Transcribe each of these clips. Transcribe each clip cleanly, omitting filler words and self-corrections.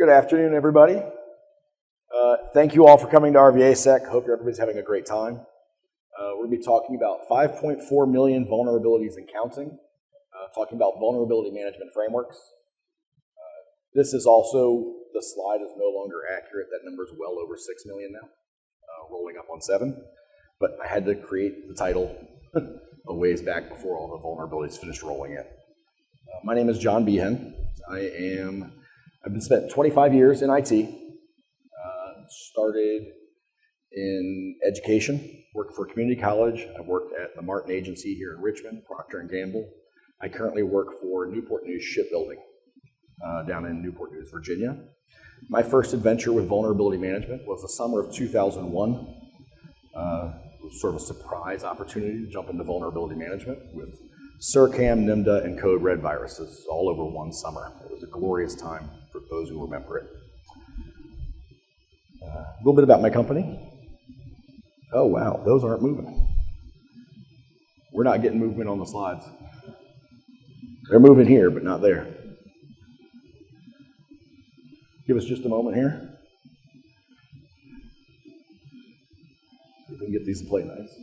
Good afternoon, everybody. Thank you all for coming to RVAsec. Hope everybody's having a great time. We're going to be talking about 5.4 million vulnerabilities and counting, talking about vulnerability management frameworks. This is also, the slide is no longer accurate. That number is well over 6 million now, rolling up on 7. But I had to create the title a ways back before all the vulnerabilities finished rolling in. My name is John Behen. I've been spent 25 years in IT. Started in education, worked for a community college. I've worked at the Martin Agency here in Richmond, Procter & Gamble. I currently work for Newport News Shipbuilding down in Newport News, Virginia. My first adventure with vulnerability management was the summer of 2001. It was sort of a surprise opportunity to jump into vulnerability management with SIRCAM, NIMDA, and Code Red viruses all over one summer. It was a glorious time for those who remember it. A little bit about my company. Oh wow, those aren't moving. We're not getting movement on the slides. They're moving here, but not there. Give us just a moment here. See if we can get these to play nice.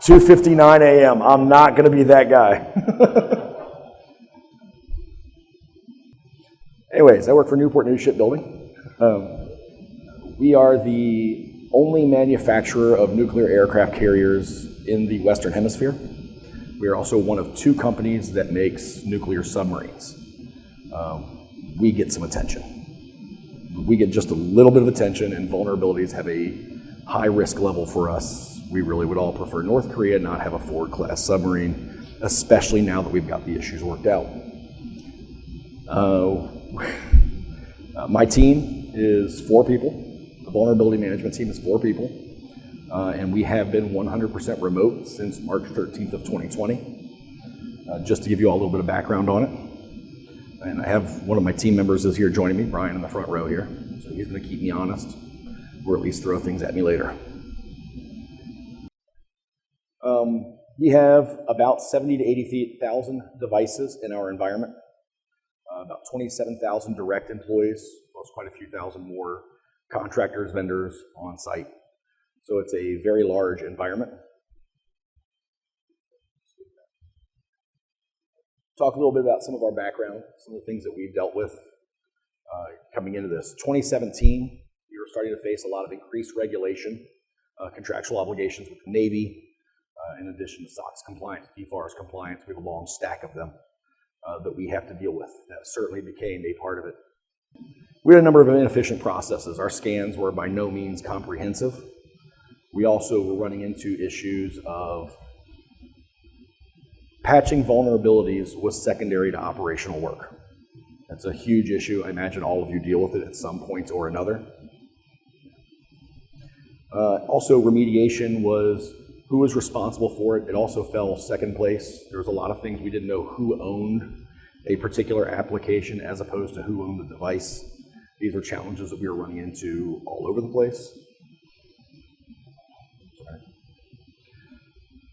$2:59 a.m. I'm not going to be that guy. Anyways, I work for Newport News Shipbuilding. We are the only manufacturer of nuclear aircraft carriers in the Western Hemisphere. We are also one of 2 companies that makes nuclear submarines. We get some attention. We get just a little bit of attention, and vulnerabilities have a high risk level for us. We really would all prefer North Korea not have a Ford-class submarine, especially now that we've got the issues worked out. My team is 4 people. The vulnerability management team is 4 people. And we have been 100% remote since March 13th of 2020. Just to give you all a little bit of background on it. And I have one of my team members is here joining me, Brian, in the front row here. So he's going to keep me honest, or at least throw things at me later. We have about 70 to 80,000 devices in our environment. About 27,000 direct employees, plus quite a few thousand more contractors, vendors on site. So it's a very large environment. Talk a little bit about some of our background, some of the things that we've dealt with coming into this. 2017, we were starting to face a lot of increased regulation, contractual obligations with the Navy, in addition to SOX compliance, DFARS compliance. We have a long stack of them that we have to deal with. That certainly became a part of it. We had a number of inefficient processes. Our scans were by no means comprehensive. We also were running into issues of patching vulnerabilities was secondary to operational work. That's a huge issue. I imagine all of you deal with it at some point or another. Also, remediation was who was responsible for it. It also fell second place. There was a lot of things we didn't know who owned a particular application as opposed to who owned the device. These are challenges that we were running into all over the place.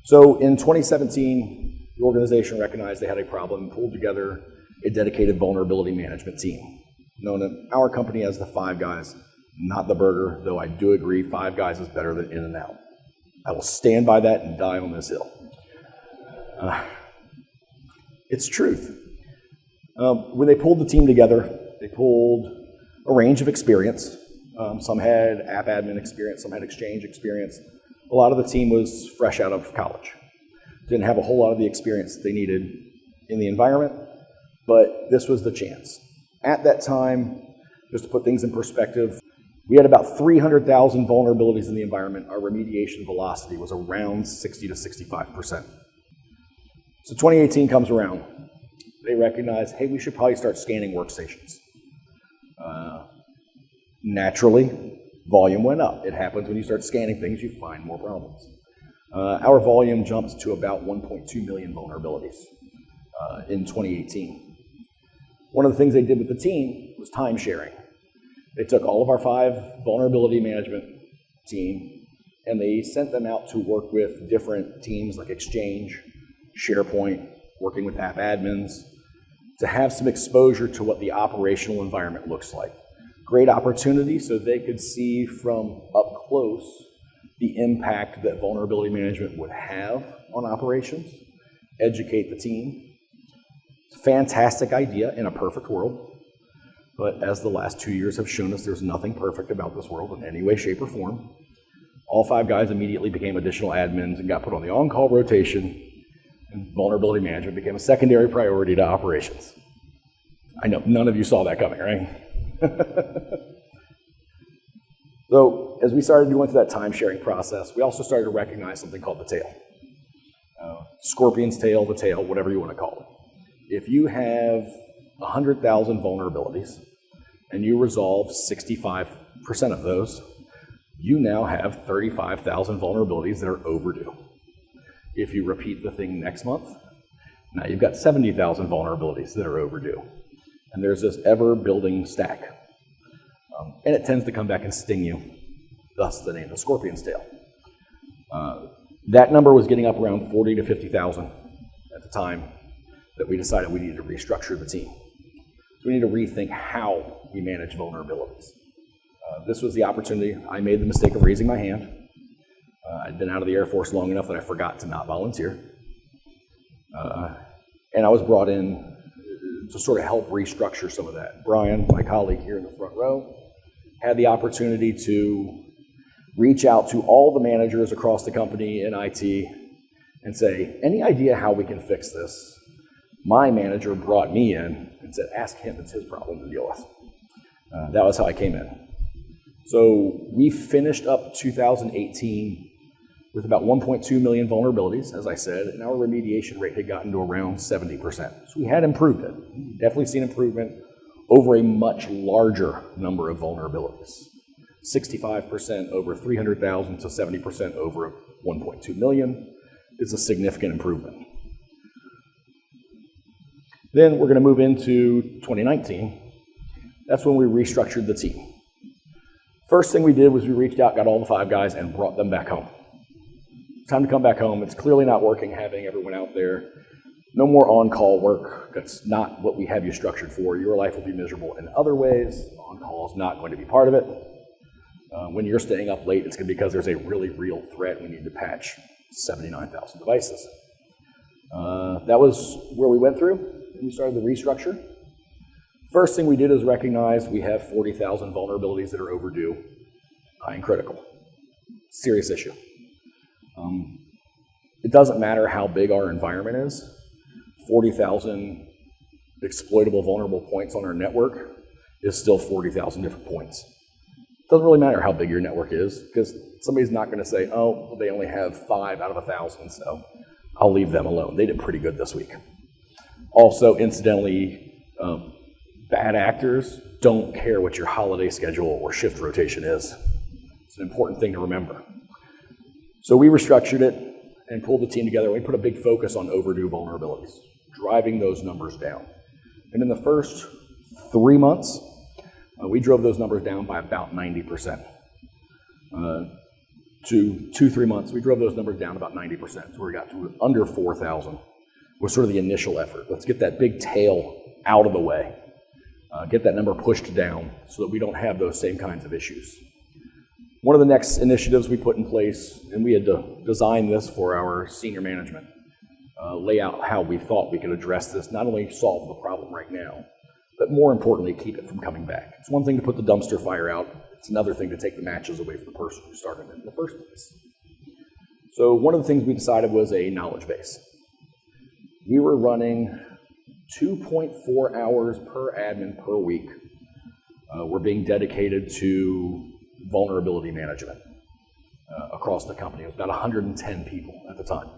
So in 2017, the organization recognized they had a problem and pulled together a dedicated vulnerability management team, known in our company as the 5 Guys, not the burger, though I do agree 5 Guys is better than In-N-Out. I will stand by that and die on this hill. It's truth. When they pulled the team together, they pulled a range of experience. Some had app admin experience, some had Exchange experience. A lot of the team was fresh out of college. Didn't have a whole lot of the experience that they needed in the environment, but this was the chance. At that time, just to put things in perspective, we had about 300,000 vulnerabilities in the environment. Our remediation velocity was around 60 to 65%. So 2018 comes around. They recognize, hey, we should probably start scanning workstations. Naturally, volume went up. It happens when you start scanning things, you find more problems. Our volume jumped to about 1.2 million vulnerabilities in 2018. One of the things they did with the team was time sharing. They took all of our 5 vulnerability management team and they sent them out to work with different teams like Exchange, SharePoint, working with app admins, to have some exposure to what the operational environment looks like. Great opportunity so they could see from up close the impact that vulnerability management would have on operations, educate the team. Fantastic idea in a perfect world, but as the last 2 years have shown us, there's nothing perfect about this world in any way, shape, or form. All 5 guys immediately became additional admins and got put on the on-call rotation, and vulnerability management became a secondary priority to operations. I know none of you saw that coming, right? So as we started going through that time-sharing process, we also started to recognize something called the tail. Scorpion's tail, the tail, whatever you want to call it. If you have 100,000 vulnerabilities and you resolve 65% of those, you now have 35,000 vulnerabilities that are overdue. If you repeat the thing next month, now you've got 70,000 vulnerabilities that are overdue. And there's this ever-building stack. And it tends to come back and sting you, thus the name, the scorpion's tail. That number was getting up around 40 to 50,000 at the time that we decided we needed to restructure the team. So we need to rethink how we manage vulnerabilities. This was the opportunity. I made the mistake of raising my hand. I'd been out of the Air Force long enough that I forgot to not volunteer. And I was brought in to sort of help restructure some of that. Brian, my colleague here in the front row, had the opportunity to reach out to all the managers across the company in IT and say, any idea how we can fix this? My manager brought me in and said, ask him, it's his problem to deal with. That was how I came in. So we finished up 2018 with about 1.2 million vulnerabilities, as I said, and our remediation rate had gotten to around 70%. So we had improved it. Definitely seen improvement over a much larger number of vulnerabilities. 65% over 300,000 to 70% over 1.2 million is a significant improvement. Then we're going to move into 2019. That's when we restructured the team. First thing we did was we reached out, got all the 5 guys, and brought them back home. Time to come back home. It's clearly not working having everyone out there. No more on-call work. That's not what we have you structured for. Your life will be miserable in other ways. On-call is not going to be part of it. When you're staying up late, it's going to be because there's a really real threat. We need to patch 79,000 devices. That was where we went through, and we started the restructure. First thing we did is recognize we have 40,000 vulnerabilities that are overdue and critical. Serious issue. It doesn't matter how big our environment is. 40,000 exploitable vulnerable points on our network is still 40,000 different points. It doesn't really matter how big your network is, because somebody's not going to say, oh, well, they only have 5 out of 1,000, so I'll leave them alone. They did pretty good this week. Also, incidentally, bad actors don't care what your holiday schedule or shift rotation is. It's an important thing to remember. So we restructured it and pulled the team together. We put a big focus on overdue vulnerabilities, driving those numbers down. And in the first 3 months, we drove those numbers down by about 90%. To 2-3 months, we drove those numbers down about 90%. So we got to under 4,000 was sort of the initial effort. Let's get that big tail out of the way, get that number pushed down so that we don't have those same kinds of issues. One of the next initiatives we put in place, and we had to design this for our senior management, lay out how we thought we could address this, not only solve the problem right now, but more importantly, keep it from coming back. It's one thing to put the dumpster fire out. It's another thing to take the matches away from the person who started it in the first place. So one of the things we decided was a knowledge base. We were running 2.4 hours per admin per week were being dedicated to vulnerability management across the company. It was about 110 people at the time.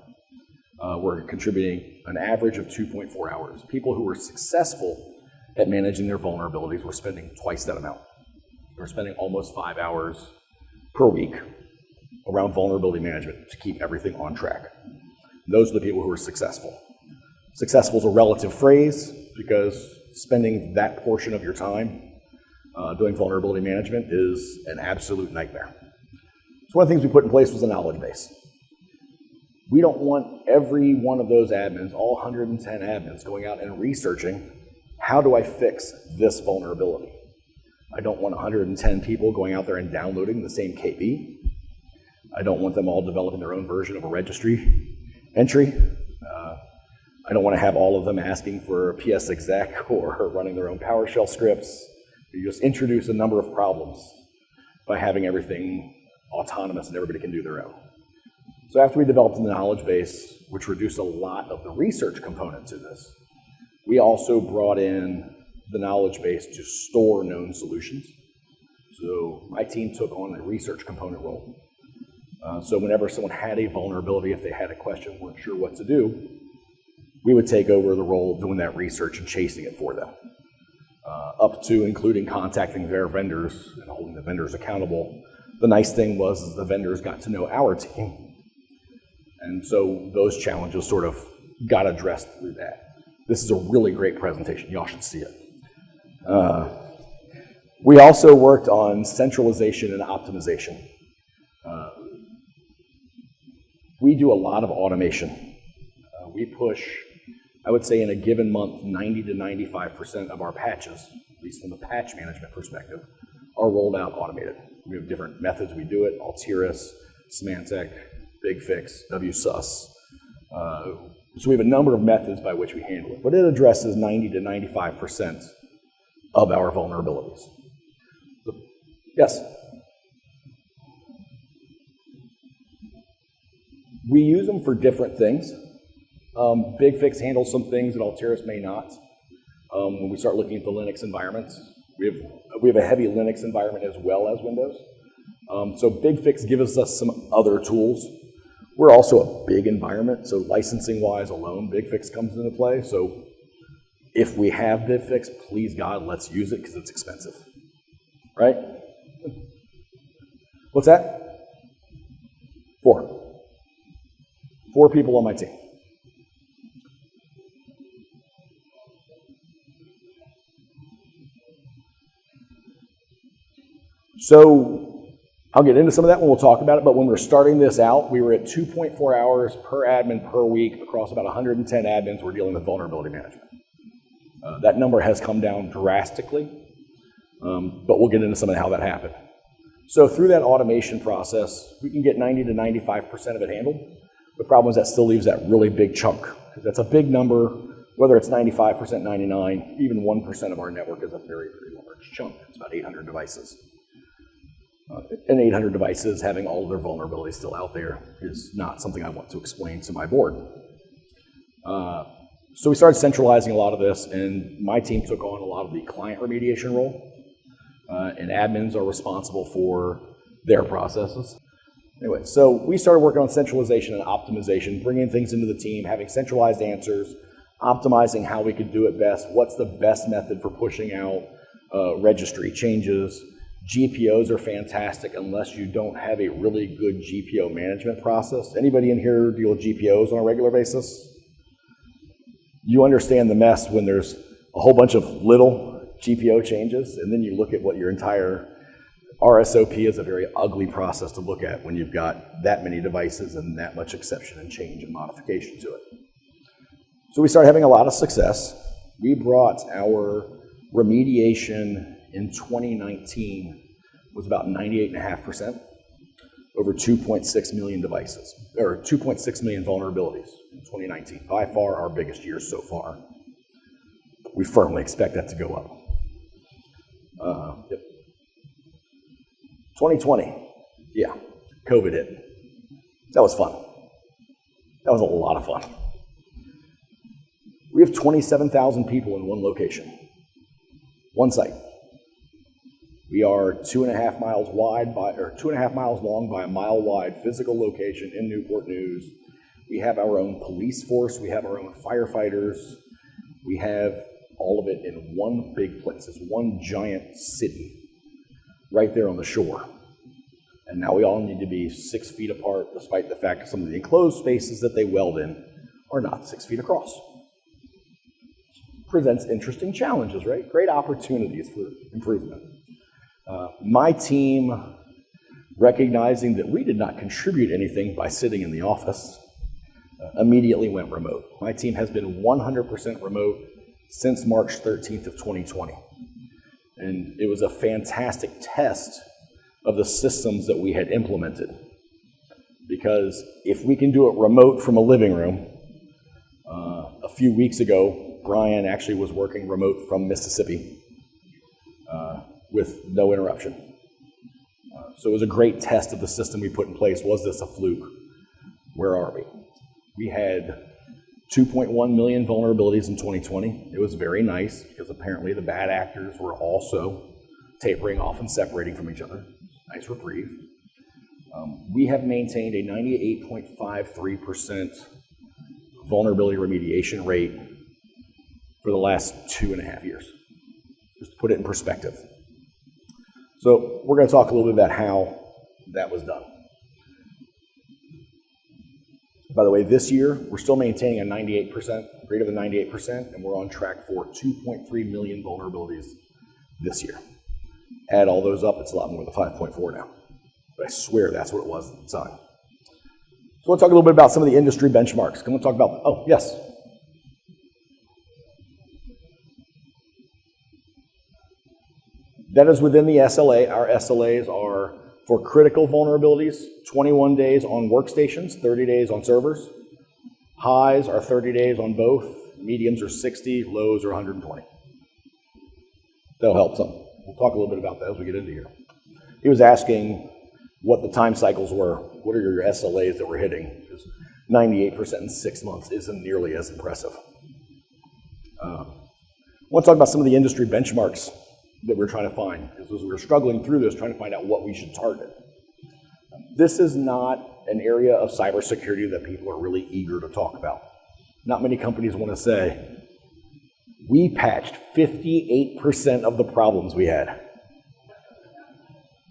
Were contributing an average of 2.4 hours. People who were successful at managing their vulnerabilities were spending twice that amount. They were spending almost 5 hours per week around vulnerability management to keep everything on track. Those are the people who were successful. Successful is a relative phrase because spending that portion of your time doing vulnerability management is an absolute nightmare. So one of the things we put in place was a knowledge base. We don't want every one of those admins, all 110 admins, going out and researching, how do I fix this vulnerability? I don't want 110 people going out there and downloading the same KB. I don't want them all developing their own version of a registry entry. I don't want to have all of them asking for RVAsec or running their own PowerShell scripts. You just introduce a number of problems by having everything autonomous and everybody can do their own. So after we developed the knowledge base, which reduced a lot of the research component to this, we also brought in the knowledge base to store known solutions. So my team took on a research component role. So whenever someone had a vulnerability, if they had a question, weren't sure what to do, we would take over the role of doing that research and chasing it for them. Up to including contacting their vendors and holding the vendors accountable. The nice thing was the vendors got to know our team. And so those challenges sort of got addressed through that. This is a really great presentation. Y'all should see it. We also worked on centralization and optimization. We do a lot of automation. We push, I would say in a given month, 90 to 95% of our patches, at least from the patch management perspective, are rolled out automated. We have different methods we do it: Altiris, Symantec, BigFix, WSUS. So we have a number of methods by which we handle it, but it addresses 90 to 95% of our vulnerabilities. Yes? We use them for different things. BigFix handles some things that Altiris may not. When we start looking at the Linux environments, we have a heavy Linux environment as well as Windows. So BigFix gives us some other tools. We're also a big environment, so licensing-wise alone, BigFix comes into play. So if we have BigFix, please God, let's use it because it's expensive, right? What's that? 4 people on my team. So I'll get into some of that when we'll talk about it, but when we were starting this out, we were at 2.4 hours per admin per week across about 110 admins we're dealing with vulnerability management. That number has come down drastically, but we'll get into some of how that happened. So through that automation process, we can get 90 to 95% of it handled. The problem is that still leaves that really big chunk. That's a big number, whether it's 95%, 99%, even 1% of our network is a very, very large chunk. It's about 800 devices. And 800 devices having all of their vulnerabilities still out there is not something I want to explain to my board. So we started centralizing a lot of this, and my team took on a lot of the client remediation role, and admins are responsible for their processes. Anyway, so we started working on centralization and optimization, bringing things into the team, having centralized answers, optimizing how we could do it best, what's the best method for pushing out registry changes. GPOs are fantastic unless you don't have a really good GPO management process. Anybody in here deal with GPOs on a regular basis? You understand the mess when there's a whole bunch of little GPO changes, and then you look at what your entire RSOP is. A very ugly process to look at when you've got that many devices and that much exception and change and modification to it. So we started having a lot of success. We brought our remediation in 2019 was about 98.5%, over 2.6 million devices, or 2.6 million vulnerabilities in 2019. By far our biggest year so far. We firmly expect that to go up. 2020, yeah, COVID hit. That was fun. That was a lot of fun. We have 27,000 people in one location, one site. We are 2.5 miles wide by, or 2.5 miles long by a mile wide physical location in Newport News. We have our own police force. We have our own firefighters. We have all of it in one big place. It's one giant city right there on the shore. And now we all need to be 6 feet apart, despite the fact that some of the enclosed spaces that they weld in are not 6 feet across. Presents interesting challenges, right? Great opportunities for improvement. My team, recognizing that we did not contribute anything by sitting in the office, immediately went remote. My team has been 100% remote since March 13th of 2020. And it was a fantastic test of the systems that we had implemented. Because if we can do it remote from a living room, a few weeks ago, Brian actually was working remote from Mississippi with no interruption. So it was a great test of the system we put in place. Was this a fluke? Where are we? We had 2.1 million vulnerabilities in 2020. It was very nice because apparently the bad actors were also tapering off and separating from each other. Nice reprieve. We have maintained a 98.53% vulnerability remediation rate for the last 2.5 years, just to put it in perspective. So we're going to talk a little bit about how that was done. By the way, this year, we're still maintaining a 98%, greater than 98%, and we're on track for 2.3 million vulnerabilities this year. Add all those up, it's a lot more than 5.4 now. But I swear that's what it was at the time. So let's talk a little bit about some of the industry benchmarks. Can we talk about, oh, yes. That is within the SLA. Our SLAs are for critical vulnerabilities, 21 days on workstations, 30 days on servers. Highs are 30 days on both. Mediums are 60, lows are 120. That'll help some. We'll talk a little bit about that as we get into here. He was asking what the time cycles were. What are your SLAs that we're hitting? Because 98% in 6 months isn't nearly as impressive. I want to talk about some of the industry benchmarks that we're trying to find, because as we were struggling through this, trying to find out what we should target. This is not an area of cybersecurity that people are really eager to talk about. Not many companies want to say, we patched 58% of the problems we had.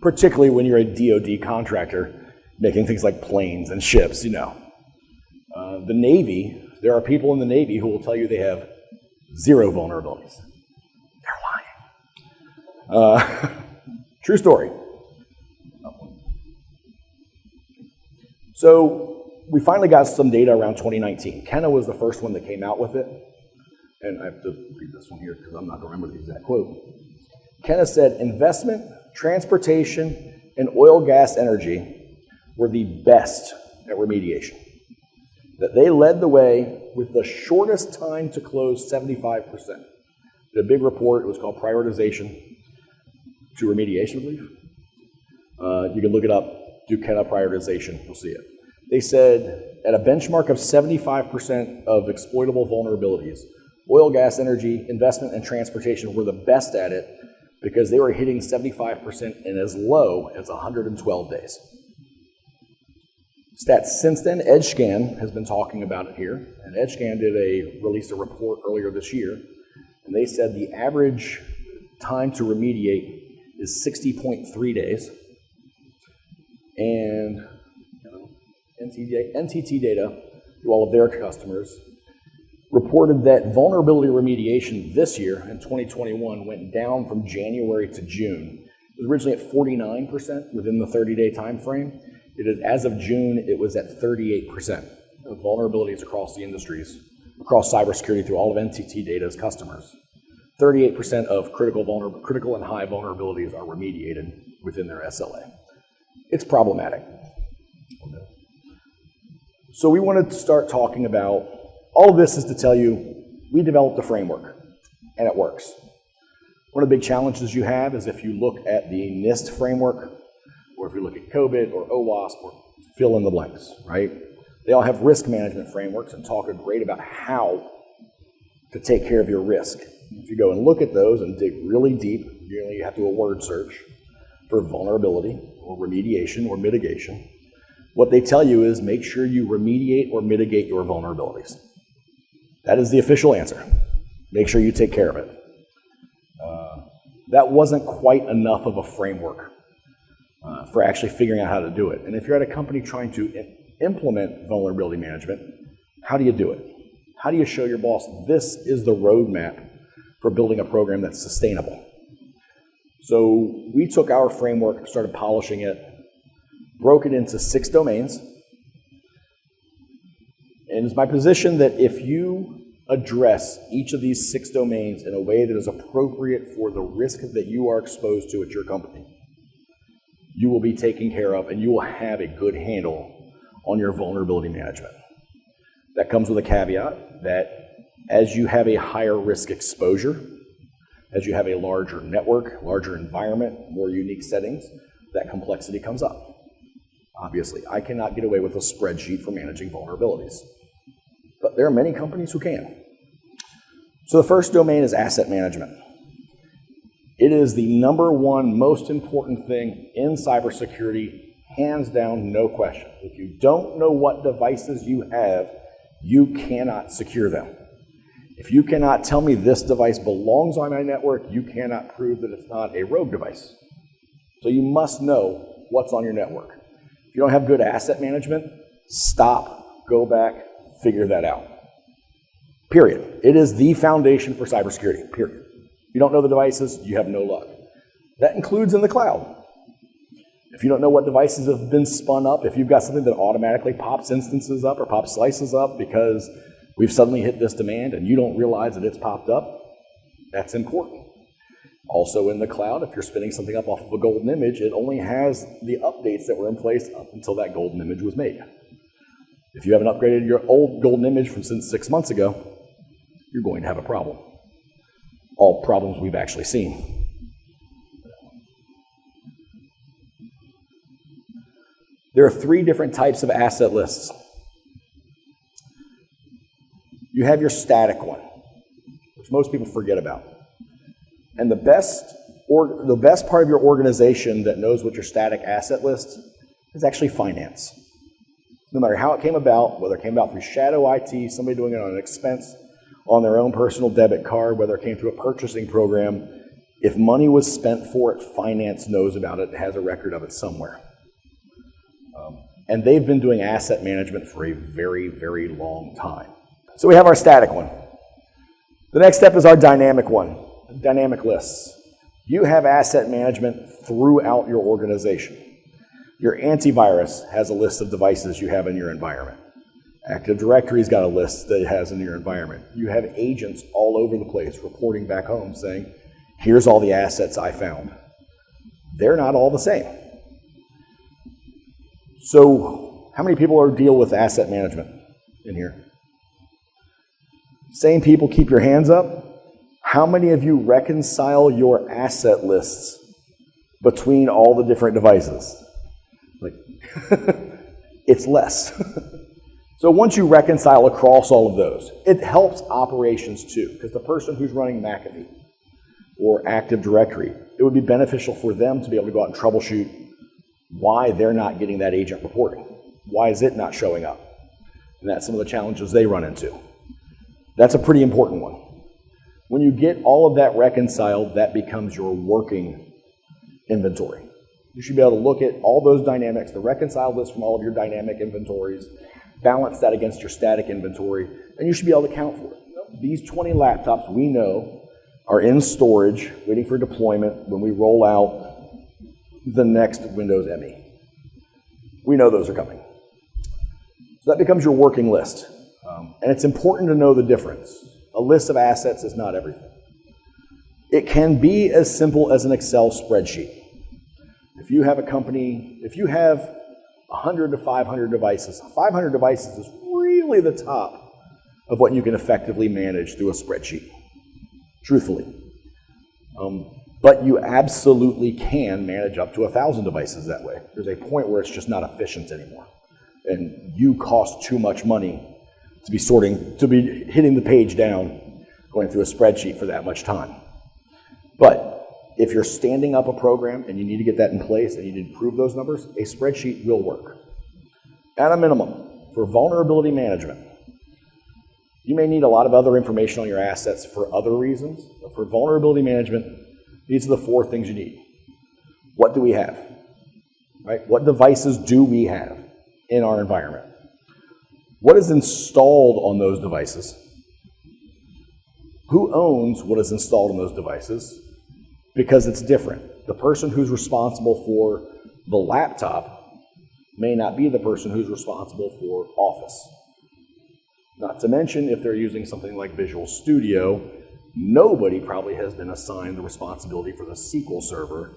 Particularly when you're a DoD contractor making things like planes and ships, you know. The Navy, there are people in the Navy who will tell you they have 0 vulnerabilities. True story. So we finally got some data around 2019. Kenna was the first one that came out with it. And I have to read this one here because I'm not going to remember the exact quote. Kenna said, investment, transportation, and oil, gas, energy were the best at remediation. That they led the way with the shortest time to close, 75%. The big report, it was called Prioritization to Remediation, I believe. You can look it up, do Kenna Prioritization, you'll see it. They said at a benchmark of 75% of exploitable vulnerabilities, oil, gas, energy, investment, and transportation were the best at it because they were hitting 75% in as low as 112 days. Stats since then, EdgeScan has been talking about it here, and EdgeScan released a report earlier this year, and they said the average time to remediate is 60.3 days, and NTT Data, to all of their customers, reported that vulnerability remediation this year in 2021 went down from January to June. It was originally at 49% within the 30-day time frame. As of June, it was at 38% of vulnerabilities across the industries, across cybersecurity through all of NTT Data's customers. 38% of critical and high vulnerabilities are remediated within their SLA. It's problematic. So we wanted to start talking about, all of this is to tell you, we developed a framework, and it works. One of the big challenges you have is if you look at the NIST framework, or if you look at COBIT or OWASP, or fill in the blanks, right? They all have risk management frameworks and talk great about how to take care of your risk. If you go and look at those and dig really deep, you have to do a word search for vulnerability or remediation or mitigation. What they tell you is make sure you remediate or mitigate your vulnerabilities. That is the official answer. Make sure you take care of it. That wasn't quite enough of a framework for actually figuring out how to do it. And if you're at a company trying to implement vulnerability management, how do you do it? How do you show your boss this is the roadmap for building a program that's sustainable? So we took our framework, started polishing it, broke it into 6 domains, And it's my position that if you address each of these 6 domains in a way that is appropriate for the risk that you are exposed to at your company, you will be taken care of and you will have a good handle on your vulnerability management. That comes with a caveat that as you have a higher risk exposure, as you have a larger network, larger environment, more unique settings, that complexity comes up. Obviously, I cannot get away with a spreadsheet for managing vulnerabilities, but there are many companies who can. So the first domain is asset management. It is the #1 most important thing in cybersecurity, hands down, no question. If you don't know what devices you have, you cannot secure them. If you cannot tell me this device belongs on my network, you cannot prove that it's not a rogue device. So you must know what's on your network. If you don't have good asset management, stop, go back, figure that out. Period. It is the foundation for cybersecurity, period. If you don't know the devices, you have no luck. That includes in the cloud. If you don't know what devices have been spun up, if you've got something that automatically pops instances up or pops slices up because we've suddenly hit this demand and you don't realize that it's popped up, that's important. Also in the cloud, if you're spinning something up off of a golden image, it only has the updates that were in place up until that golden image was made. If you haven't upgraded your old golden image from since 6 months ago, you're going to have a problem. All problems we've actually seen. There are 3 different types of asset lists. You have your static one, which most people forget about. And the best part of your organization that knows what your static asset list is actually finance. No matter how it came about, whether it came about through shadow IT, somebody doing it on an expense, on their own personal debit card, whether it came through a purchasing program, if money was spent for it, finance knows about it, has a record of it somewhere. And they've been doing asset management for a very, very long time. So we have our static one. The next step is our dynamic one, dynamic lists. You have asset management throughout your organization. Your antivirus has a list of devices you have in your environment. Active Directory's got a list that it has in your environment. You have agents all over the place reporting back home saying, here's all the assets I found. They're not all the same. So how many people deal with asset management in here? Same people, keep your hands up. How many of you reconcile your asset lists between all the different devices? Like, it's less. So once you reconcile across all of those, it helps operations too, because the person who's running McAfee or Active Directory, it would be beneficial for them to be able to go out and troubleshoot why they're not getting that agent reporting. Why is it not showing up? And that's some of the challenges they run into. That's a pretty important one. When you get all of that reconciled, that becomes your working inventory. You should be able to look at all those dynamics, the reconciled list from all of your dynamic inventories, balance that against your static inventory, and you should be able to count for it. These 20 laptops we know are in storage, waiting for deployment when we roll out the next Windows ME. We know those are coming. So that becomes your working list. And it's important to know the difference. A list of assets is not everything. It can be as simple as an Excel spreadsheet. If you have a company, if you have 100 to 500 devices, 500 devices is really the top of what you can effectively manage through a spreadsheet, truthfully. But you absolutely can manage up to 1,000 devices that way. There's a point where it's just not efficient anymore. And you cost too much money to be hitting the page down, going through a spreadsheet for that much time. But if you're standing up a program and you need to get that in place and you need to prove those numbers, a spreadsheet will work. At a minimum, for vulnerability management, you may need a lot of other information on your assets for other reasons, but for vulnerability management, these are the 4 things you need. What do we have? Right? What devices do we have in our environment? What is installed on those devices? Who owns what is installed on those devices? Because it's different. The person who's responsible for the laptop may not be the person who's responsible for Office. Not to mention, if they're using something like Visual Studio, nobody probably has been assigned the responsibility for the SQL server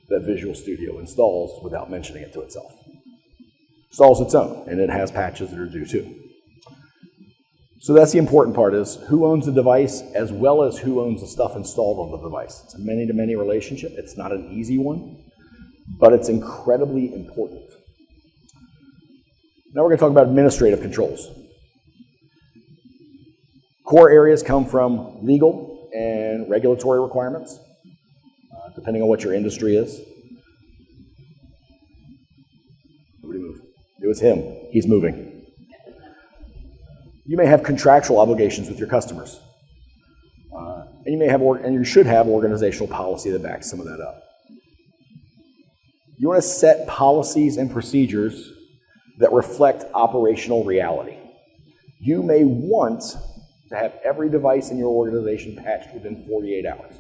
that Visual Studio installs without mentioning it to itself. Installs its own, and it has patches that are due too. So that's the important part, is who owns the device as well as who owns the stuff installed on the device. It's a many-to-many relationship. It's not an easy one, but it's incredibly important. Now we're going to talk about administrative controls. Core areas come from legal and regulatory requirements, depending on what your industry is. Nobody move. It was him. He's moving. You may have contractual obligations with your customers. And you may have, and you should have, organizational policy that backs some of that up. You want to set policies and procedures that reflect operational reality. You may want to have every device in your organization patched within 48 hours.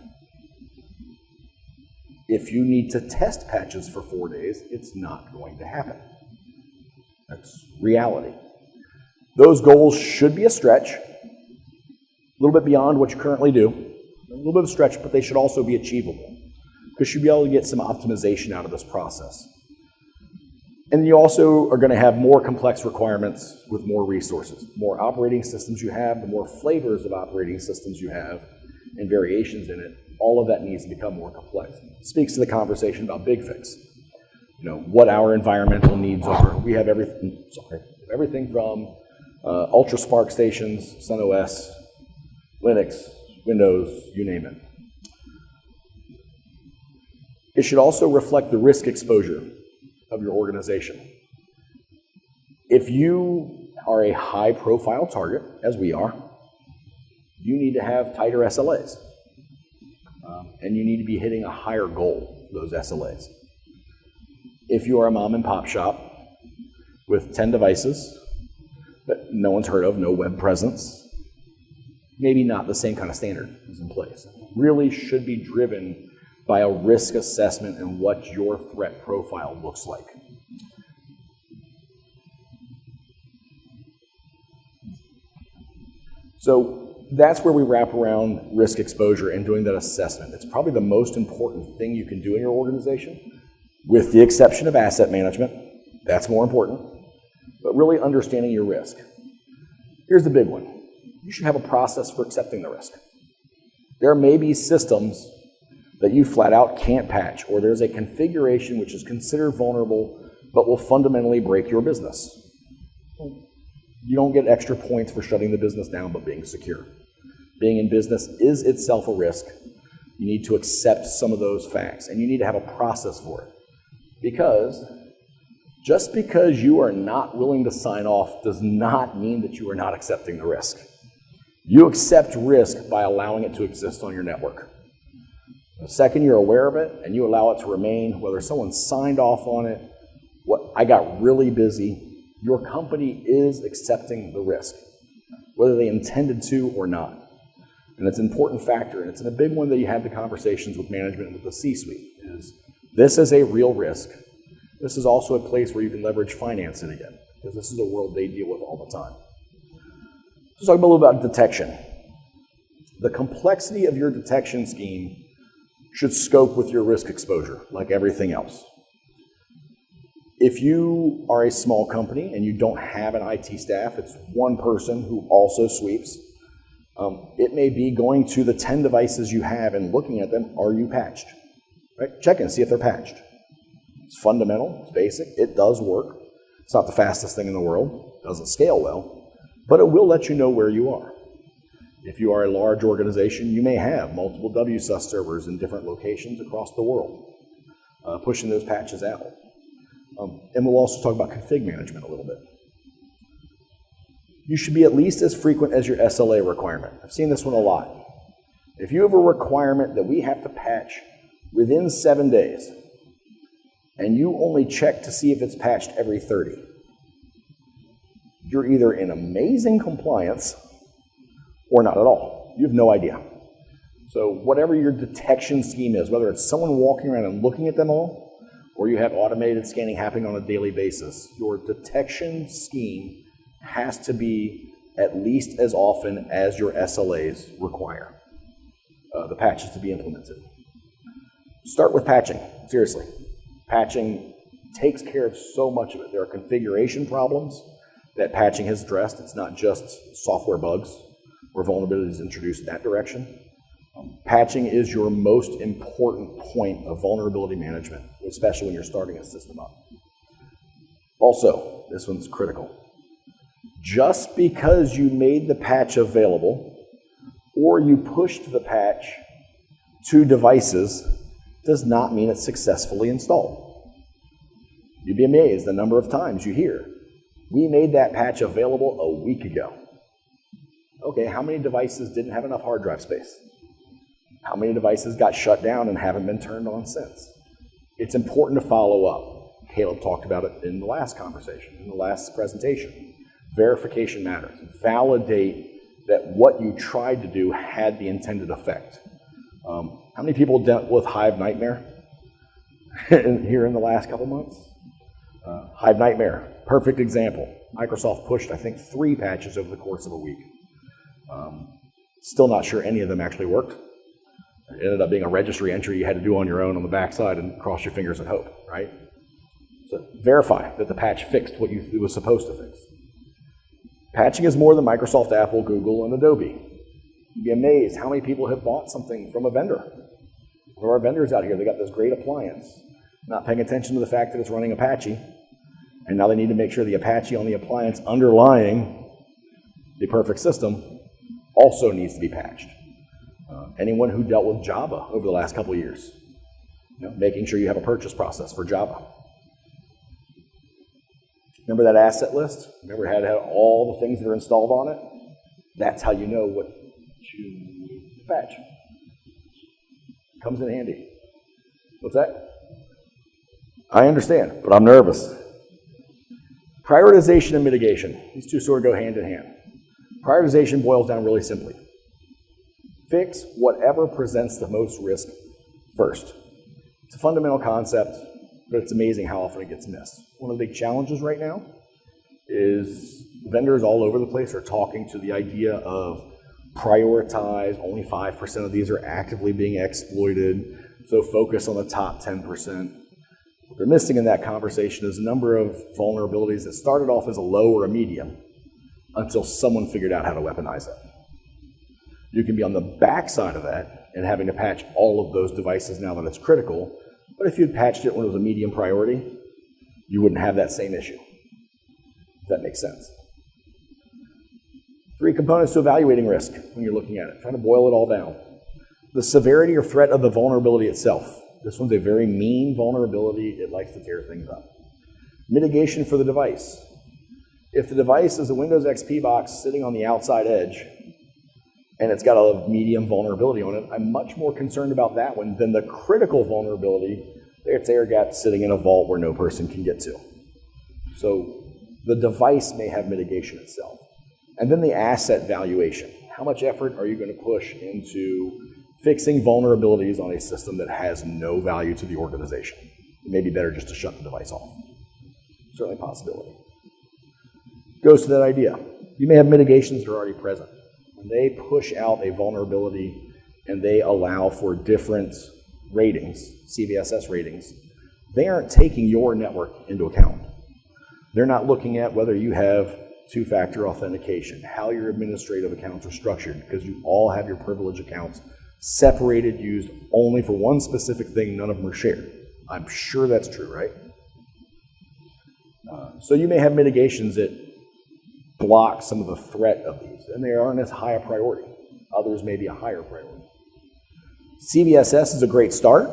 If you need to test patches for 4 days, it's not going to happen. That's reality. Those goals should be a stretch, a little bit beyond what you currently do, a little bit of a stretch, but they should also be achievable, because you'll be able to get some optimization out of this process. And you also are going to have more complex requirements with more resources. The more operating systems you have, the more flavors of operating systems you have and variations in it, all of that needs to become more complex. It speaks to the conversation about Big Fix. You know, what our environmental needs are. We have everything from Ultra Spark stations, SunOS, Linux, Windows, you name it. It should also reflect the risk exposure of your organization. If you are a high-profile target, as we are, you need to have tighter SLAs. And you need to be hitting a higher goal for those SLAs. If you are a mom-and-pop shop with 10 devices that no one's heard of, no web presence, maybe not the same kind of standard is in place. It really should be driven by a risk assessment and what your threat profile looks like. So that's where we wrap around risk exposure and doing that assessment. It's probably the most important thing you can do in your organization, with the exception of asset management. That's more important, but really understanding your risk. Here's the big one. You should have a process for accepting the risk. There may be systems that you flat out can't patch, or there's a configuration which is considered vulnerable but will fundamentally break your business. You don't get extra points for shutting the business down but being secure. Being in business is itself a risk. You need to accept some of those facts, and you need to have a process for it. Because just because you are not willing to sign off does not mean that you are not accepting the risk. You accept risk by allowing it to exist on your network. The second you're aware of it and you allow it to remain, whether someone signed off on it, I got really busy, your company is accepting the risk, whether they intended to or not. And it's an important factor, and it's a big one that you have the conversations with management and with the C-suite, is this is a real risk. This is also a place where you can leverage financing again, because this is a world they deal with all the time. Let's talk a little about detection. The complexity of your detection scheme should scope with your risk exposure, like everything else. If you are a small company and you don't have an IT staff, it's one person who also sweeps, it may be going to the 10 devices you have and looking at them, are you patched? Right? Check in, see if they're patched. It's fundamental, it's basic, it does work. It's not the fastest thing in the world, it doesn't scale well, but it will let you know where you are. If you are a large organization, you may have multiple WSUS servers in different locations across the world, pushing those patches out. And we'll also talk about config management a little bit. You should be at least as frequent as your SLA requirement. I've seen this one a lot. If you have a requirement that we have to patch within 7 days, and you only check to see if it's patched every 30, you're either in amazing compliance or not at all. You have no idea. So whatever your detection scheme is, whether it's someone walking around and looking at them all, or you have automated scanning happening on a daily basis, your detection scheme has to be at least as often as your SLAs require the patches to be implemented. Start with patching, seriously. Patching takes care of so much of it. There are configuration problems that patching has addressed. It's not just software bugs or vulnerabilities introduced in that direction. Patching is your most important point of vulnerability management, especially when you're starting a system up. Also, this one's critical. Just because you made the patch available or you pushed the patch to devices does not mean it's successfully installed. You'd be amazed the number of times you hear, we made that patch available a week ago. Okay, how many devices didn't have enough hard drive space? How many devices got shut down and haven't been turned on since? It's important to follow up. Caleb talked about it in the last conversation, in the last presentation. Verification matters. Validate that what you tried to do had the intended effect. How many people dealt with Hive Nightmare here in the last couple months? Hive Nightmare, perfect example. Microsoft pushed, I think, 3 patches over the course of a week. Still not sure any of them actually worked. It ended up being a registry entry you had to do on your own on the backside and cross your fingers and hope, right? So verify that the patch fixed what it was supposed to fix. Patching is more than Microsoft, Apple, Google, and Adobe. You'd be amazed how many people have bought something from a vendor. One of our vendors out here, they got this great appliance, not paying attention to the fact that it's running Apache, and now they need to make sure the Apache on the appliance underlying the perfect system also needs to be patched. Anyone who dealt with Java over the last couple of years, making sure you have a purchase process for Java. Remember that asset list? Remember it had all the things that are installed on it? That's how you know what to patch. Comes in handy. What's that? I understand, but I'm nervous. Prioritization and mitigation. These two sort of go hand in hand. Prioritization boils down really simply. Fix whatever presents the most risk first. It's a fundamental concept, but it's amazing how often it gets missed. One of the big challenges right now is vendors all over the place are talking to the idea of prioritize, only 5% of these are actively being exploited, so focus on the top 10%. What they're missing in that conversation is a number of vulnerabilities that started off as a low or a medium until someone figured out how to weaponize it. You can be on the backside of that and having to patch all of those devices now that it's critical, but if you'd patched it when it was a medium priority, you wouldn't have that same issue. If that makes sense. 3 components to evaluating risk when you're looking at it. Trying to boil it all down. The severity or threat of the vulnerability itself. This one's a very mean vulnerability. It likes to tear things up. Mitigation for the device. If the device is a Windows XP box sitting on the outside edge, and it's got a medium vulnerability on it, I'm much more concerned about that one than the critical vulnerability. It's air gap sitting in a vault where no person can get to. So the device may have mitigation itself. And then the asset valuation. How much effort are you going to push into fixing vulnerabilities on a system that has no value to the organization? It may be better just to shut the device off. Certainly a possibility. Goes to that idea. You may have mitigations that are already present. When they push out a vulnerability and they allow for different ratings, CVSS ratings, they aren't taking your network into account. They're not looking at whether you have 2-factor authentication, how your administrative accounts are structured, because you all have your privilege accounts separated, used only for one specific thing, none of them are shared. I'm sure that's true, right? So you may have mitigations that block some of the threat of these, and they aren't as high a priority. Others may be a higher priority. CVSS is a great start,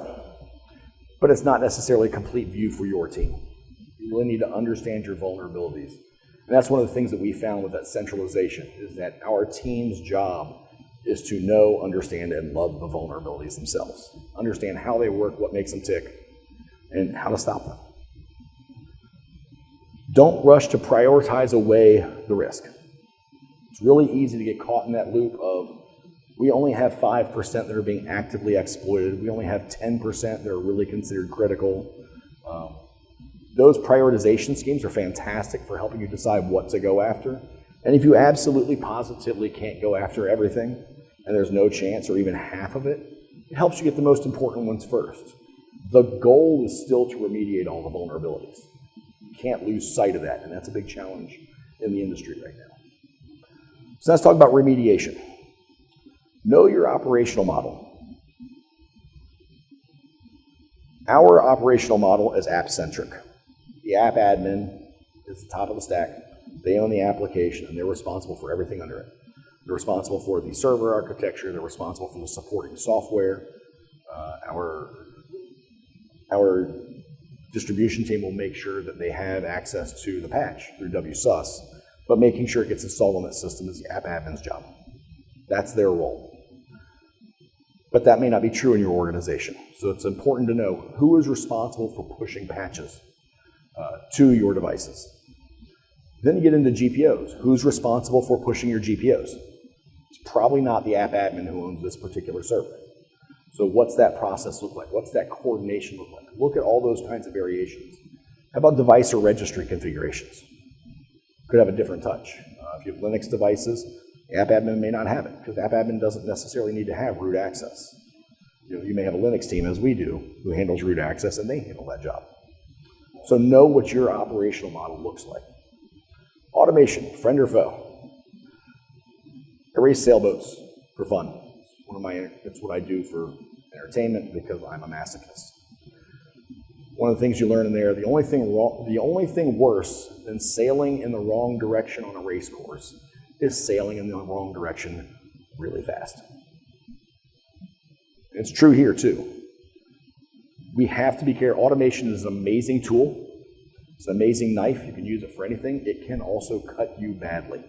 but it's not necessarily a complete view for your team. You really need to understand your vulnerabilities. And that's one of the things that we found with that centralization, is that our team's job is to know, understand, and love the vulnerabilities themselves. Understand how they work, what makes them tick, and how to stop them. Don't rush to prioritize away the risk. It's really easy to get caught in that loop of, we only have 5% that are being actively exploited. We only have 10% that are really considered critical. Those prioritization schemes are fantastic for helping you decide what to go after. And if you absolutely positively can't go after everything, and there's no chance or even half of it, it helps you get the most important ones first. The goal is still to remediate all the vulnerabilities. You can't lose sight of that, and that's a big challenge in the industry right now. So let's talk about remediation. Know your operational model. Our operational model is app-centric. The app admin is the top of the stack. They own the application, and they're responsible for everything under it. They're responsible for the server architecture. They're responsible for the supporting software. Our distribution team will make sure that they have access to the patch through WSUS, but making sure it gets installed on that system is the app admin's job. That's their role. But that may not be true in your organization. So it's important to know who is responsible for pushing patches to your devices. Then you get into GPOs. Who's responsible for pushing your GPOs? It's probably not the app admin who owns this particular server. So what's that process look like? What's that coordination look like? Look at all those kinds of variations. How about device or registry configurations? Could have a different touch. If you have Linux devices, app admin may not have it, because app admin doesn't necessarily need to have root access. You may have a Linux team, as we do, who handles root access, and they handle that job. So know what your operational model looks like. Automation, friend or foe. I race sailboats for fun. It's what I do for entertainment because I'm a masochist. One of the things you learn in there, the only thing worse than sailing in the wrong direction on a race course is sailing in the wrong direction really fast. It's true here too. We have to be careful. Automation is an amazing tool. It's an amazing knife. You can use it for anything. It can also cut you badly.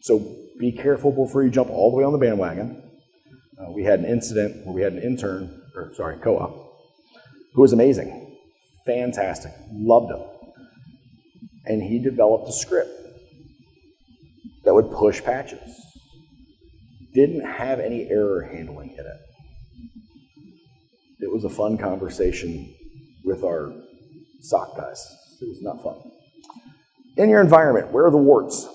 So be careful before you jump all the way on the bandwagon. We had an incident where we had an co-op, who was amazing, fantastic, loved him. And he developed a script that would push patches. Didn't have any error handling in it. It was a fun conversation with our SOC guys. It was not fun. In your environment, where are the warts?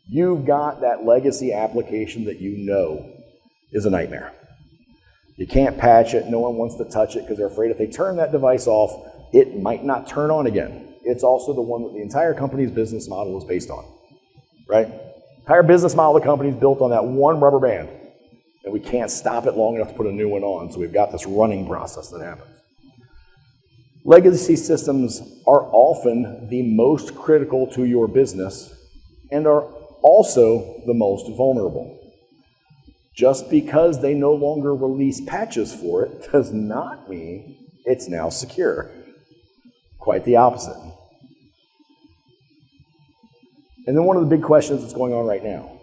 You've got that legacy application that you know is a nightmare. You can't patch it. No one wants to touch it because they're afraid if they turn that device off, it might not turn on again. It's also the one that the entire company's business model is based on, right? The entire business model of the company is built on that one rubber band, and we can't stop it long enough to put a new one on, so we've got this running process that happens. Legacy systems are often the most critical to your business and are also the most vulnerable. Just because they no longer release patches for it does not mean it's now secure. Quite the opposite. And then one of the big questions that's going on right now.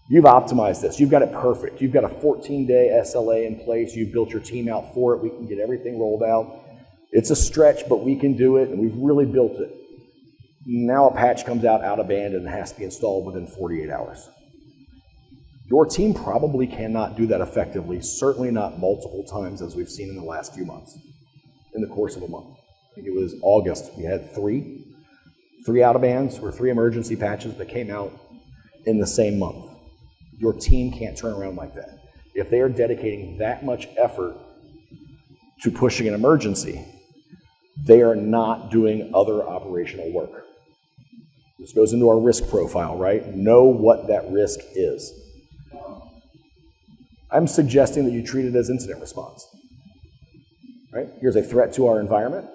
You've optimized this. You've got it perfect. You've got a 14-day SLA in place. You've built your team out for it. We can get everything rolled out. It's a stretch, but we can do it, and we've really built it. Now a patch comes out of band and it has to be installed within 48 hours. Your team probably cannot do that effectively, certainly not multiple times as we've seen in the last few months, in the course of a month. I think it was August. We had three out of bands or 3 emergency patches that came out in the same month. Your team can't turn around like that. If they are dedicating that much effort to pushing an emergency, they are not doing other operational work. This goes into our risk profile, right? Know what that risk is. I'm suggesting that you treat it as incident response. Right? Here's a threat to our environment.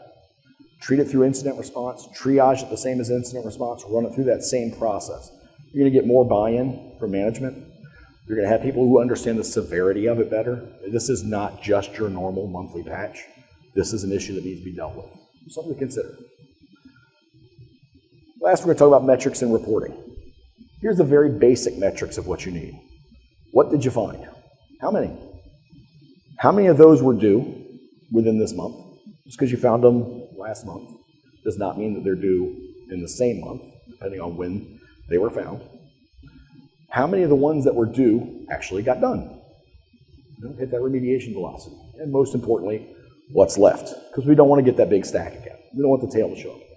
Treat it through incident response. Triage it the same as incident response. Run it through that same process. You're going to get more buy-in from management. You're going to have people who understand the severity of it better. This is not just your normal monthly patch. This is an issue that needs to be dealt with. Something to consider. Last, we're going to talk about metrics and reporting. Here's the very basic metrics of what you need. What did you find? How many? How many of those were due within this month? Just because you found them last month does not mean that they're due in the same month, depending on when they were found. How many of the ones that were due actually got done? Hit that remediation velocity. And most importantly, what's left? Because we don't want to get that big stack again. We don't want the tail to show up again.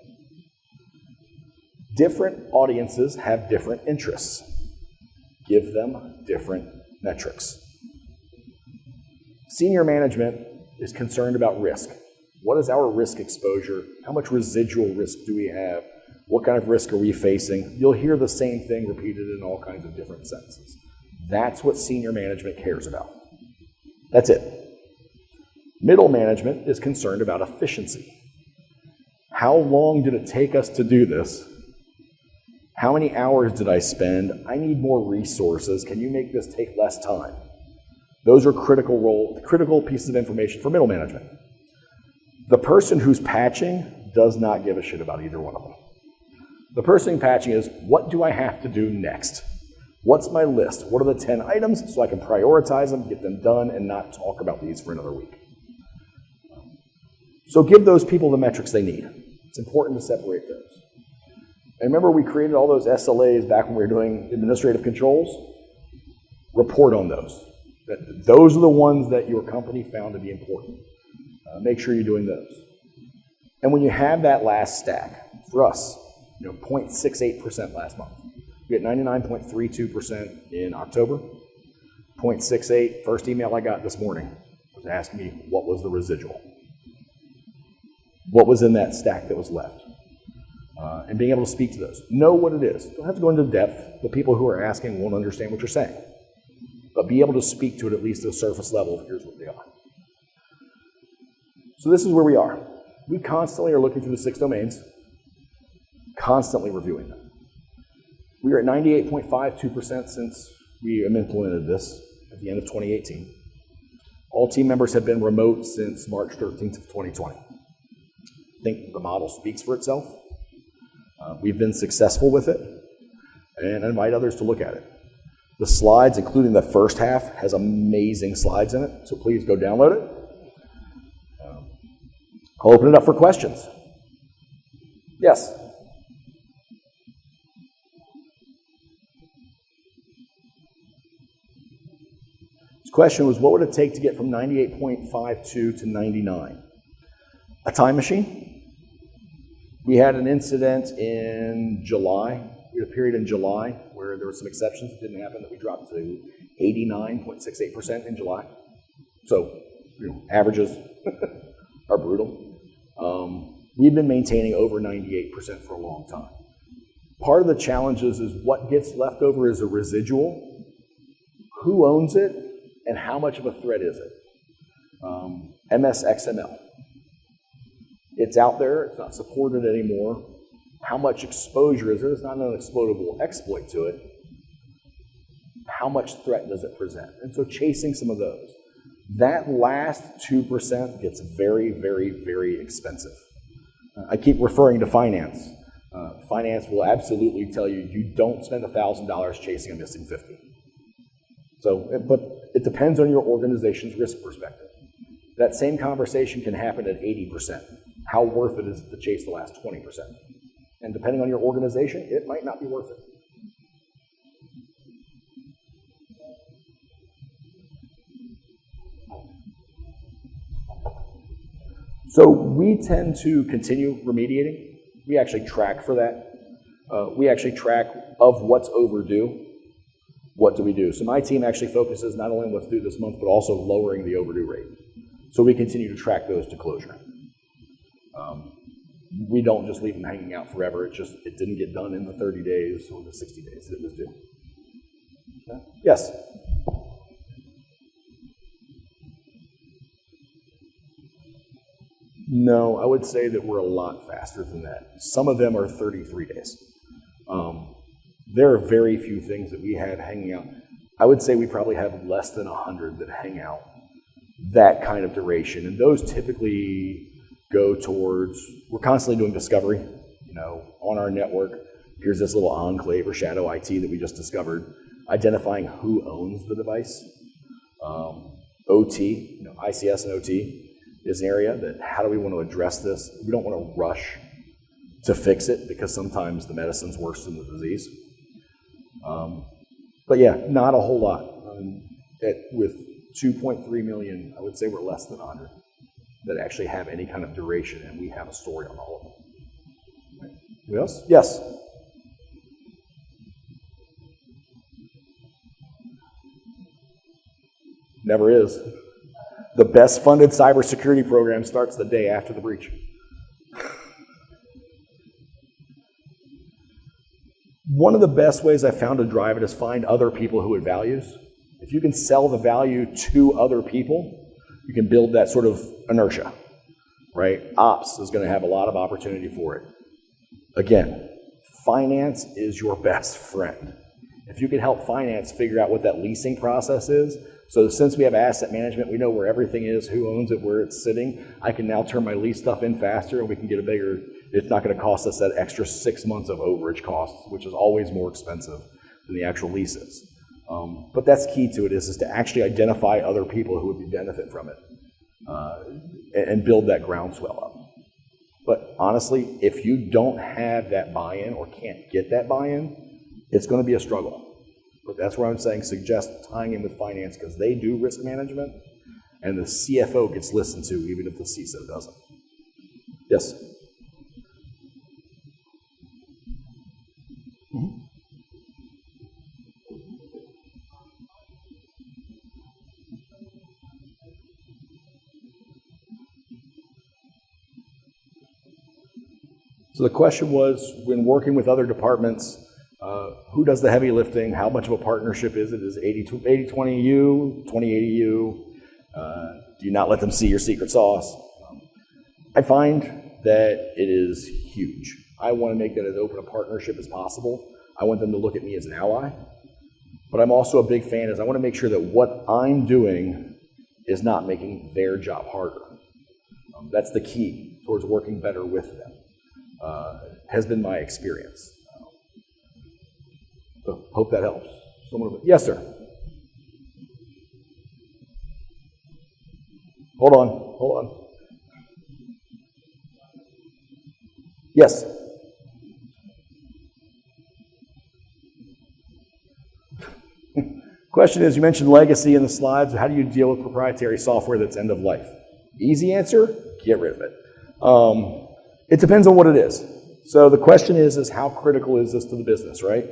Different audiences have different interests. Give them different metrics. Senior management is concerned about risk. What is our risk exposure? How much residual risk do we have? What kind of risk are we facing? You'll hear the same thing repeated in all kinds of different sentences. That's what senior management cares about. That's it. Middle management is concerned about efficiency. How long did it take us to do this? How many hours did I spend? I need more resources. Can you make this take less time? Those are critical pieces of information for middle management. The person who's patching does not give a shit about either one of them. The person patching is, what do I have to do next? What's my list? What are the 10 items so I can prioritize them, get them done, and not talk about these for another week? So give those people the metrics they need. It's important to separate those. And remember, we created all those SLAs back when we were doing administrative controls? Report on those. Those are the ones that your company found to be important. Make sure you're doing those. And when you have that last stack, for us, 0.68% last month. We had 99.32% in October. 0.68, first email I got this morning was asking me what was the residual. What was in that stack that was left? And being able to speak to those. Know what it is. Don't have to go into depth. The people who are asking won't understand what you're saying. But be able to speak to it at least at a surface level. Here's what they are. So this is where we are. We constantly are looking through the 6 domains, constantly reviewing them. We are at 98.52% since we implemented this at the end of 2018. All team members have been remote since March 13th of 2020. I think the model speaks for itself. We've been successful with it, and I invite others to look at it. The slides, including the first half, has amazing slides in it, so please go download it. I'll open it up for questions. Yes? This question was, what would it take to get from 98.52 to 99? A time machine. We had an incident in July. We had a period in July where there were some exceptions that didn't happen that we dropped to 89.68% in July. So, averages are brutal. We've been maintaining over 98% for a long time. Part of the challenges is what gets left over is a residual, who owns it, and how much of a threat is it? MS-XML. It's out there, it's not supported anymore. How much exposure is there? There's not an unexploitable exploit to it. How much threat does it present? And so chasing some of those. That last 2% gets very, very, very expensive. I keep referring to finance. Finance will absolutely tell you, you don't spend $1,000 chasing a missing 50. So, but it depends on your organization's risk perspective. That same conversation can happen at 80%. How worth it is to chase the last 20%? And depending on your organization, it might not be worth it. So we tend to continue remediating. We actually track for that. We actually track of what's overdue. What do we do? So my team actually focuses not only on what's due this month, but also lowering the overdue rate. So we continue to track those to closure. We don't just leave them hanging out forever. It didn't get done in the 30 days or the 60 days that it was due. Okay. Yes? No, I would say that we're a lot faster than that. Some of them are 33 days. There are very few things that we had hanging out. I would say we probably have less than 100 that hang out that kind of duration. And those typically go towards, we're constantly doing discovery, on our network. Here's this little enclave or shadow IT that we just discovered, identifying who owns the device. OT, ICS and OT is an area that, how do we want to address this? We don't want to rush to fix it because sometimes the medicine's worse than the disease. But yeah, not a whole lot. With 2.3 million, I would say we're less than 100 that actually have any kind of duration, and we have a story on all of them. Right. Who else? Yes? Never is. The best funded cybersecurity program starts the day after the breach. One of the best ways I found to drive it is find other people who it values. If you can sell the value to other people, you can build that sort of inertia, right? Ops is going to have a lot of opportunity for it. Again, finance is your best friend. If you can help finance figure out what that leasing process is, so since we have asset management, we know where everything is, who owns it, where it's sitting, I can now turn my lease stuff in faster and we can get a bigger, it's not going to cost us that extra 6 months of overage costs, which is always more expensive than the actual leases. But that's key to it is to actually identify other people who would benefit from it and build that groundswell up. But honestly, if you don't have that buy-in or can't get that buy-in, it's going to be a struggle. But that's where I'm saying suggest tying in with finance because they do risk management and the CFO gets listened to even if the CISO doesn't. Yes? Mm-hmm. So the question was, when working with other departments, who does the heavy lifting? How much of a partnership is it? Is 80-20 you, 20-80 you? Do you not let them see your secret sauce? I find that it is huge. I want to make that as open a partnership as possible. I want them to look at me as an ally. But I'm also a big fan is I want to make sure that what I'm doing is not making their job harder. That's the key towards working better with them. Has been my experience. So hope that helps. Yes, sir. Hold on. Yes. Question is, you mentioned legacy in the slides. How do you deal with proprietary software that's end of life? Easy answer, get rid of it. It depends on what it is. So the question is how critical is this to the business, right?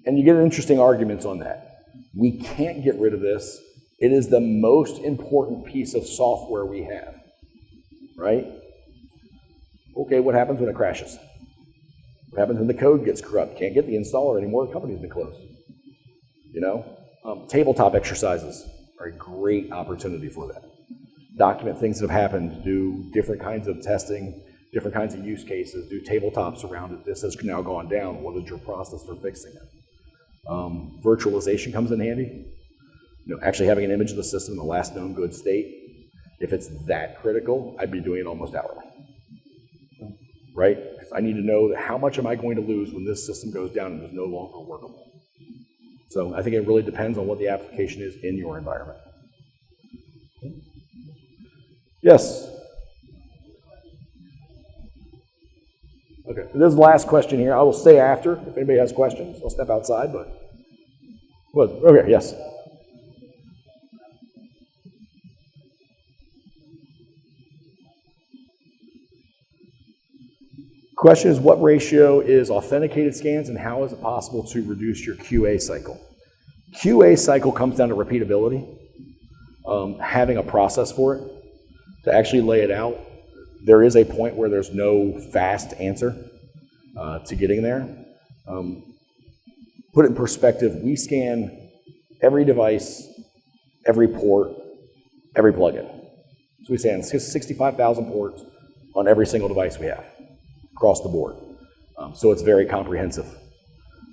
And you get interesting arguments on that. We can't get rid of this. It is the most important piece of software we have, right? Okay, what happens when it crashes? What happens when the code gets corrupt? Can't get the installer anymore, the company's been closed. You know? Tabletop exercises are a great opportunity for that. Document things that have happened, do different kinds of testing, different kinds of use cases, do tabletops around it. This has now gone down. What is your process for fixing it? Virtualization comes in handy. You know, actually having an image of the system in the last known good state. If it's that critical, I'd be doing it almost hourly. Right? Because I need to know that how much am I going to lose when this system goes down and is no longer workable. So I think it really depends on what the application is in your environment. Yes? Okay, this is the last question here. I will stay after. If anybody has questions, I'll step outside, but... Okay, yes. Question is, what ratio is authenticated scans and how is it possible to reduce your QA cycle? QA cycle comes down to repeatability, having a process for it, to actually lay it out. There is a point where there's no fast answer to getting there. Put it in perspective, we scan every device, every port, every plugin. So we scan 65,000 ports on every single device we have across the board. So it's very comprehensive.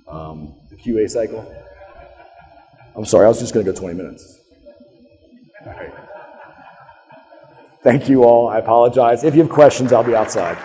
The QA cycle. I'm sorry, I was just going to go 20 minutes. All right. Thank you all. I apologize. If you have questions, I'll be outside.